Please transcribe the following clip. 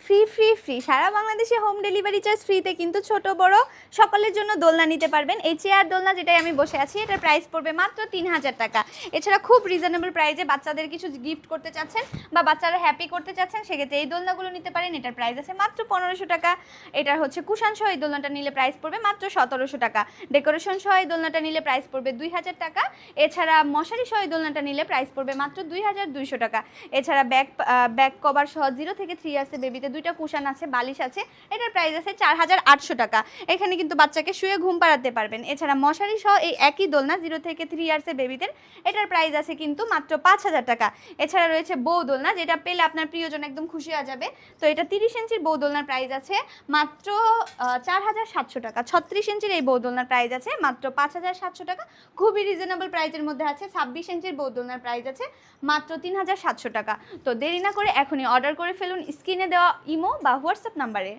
Free free free সারা বাংলাদেশে home delivery charge ফ্রিতে, কিন্তু ছোট বড় সকলের জন্য দোলনা নিতে পারবেন। এই চেয়ার দোলনা যেটাই আমি বসে আছি এটার প্রাইস পড়বে মাত্র 3000 টাকা। এছাড়া খুব রিজনেবল প্রাইসে বাচ্চাদের কিছু গিফট করতে চাচ্ছেন বা বাচ্চারা হ্যাপি করতে চাচ্ছেন সেক্ষেত্রে এই দোলনাগুলো নিতে পারেন। এটার প্রাইস আছে মাত্র 1500 টাকা। এটার হচ্ছে কুশান সহ এই দোলনাটা নিলে প্রাইস পড়বে মাত্র 1700 টাকা। ডেকোরেশন সহ এই দোলনাটা নিলে প্রাইস পড়বে 2000 টাকা। এছাড়া মশারি সহ এই দোলনাটা নিলে প্রাইস পড়বে মাত্র 2200 টাকা। এছাড়া ব্যাক কভার সহ 0 থেকে 3 ইয়ার্সের বেবিতে দুইটা কুশান আছে, বালিশ আছে, এটার প্রাইস আছে 4800 টাকা। এখানে কিন্তু বাচ্চাকে শুয়ে ঘুম পাড়াতে পারবেন। এছাড়া মশারি সহ এই একই দোলনা 0 থেকে 3 ইয়ার্সের বেবিদের, এটার প্রাইস আছে কিন্তু মাত্র 5000 টাকা। এছাড়া রয়েছে বউ দোলনা, যেটা পেলে আপনার প্রিয়জন একদম খুশি হয়ে যাবে। তো এটা 30 ইঞ্চির বউ দোলনার প্রাইস আছে মাত্র 4700 টাকা। 36 ইঞ্চির এই বউ দোলনার প্রাইস আছে মাত্র 5700 টাকা। খুবই রিজনেবল প্রাইসের মধ্যে আছে। 26 ইঞ্চির বউ দোলনার প্রাইস আছে মাত্র 3700 টাকা। তো দেরি না করে এখনই অর্ডার করে ফেলুন স্ক্রিনে দেওয়া ইমো বা হোয়াটসঅ্যাপ নাম্বারে।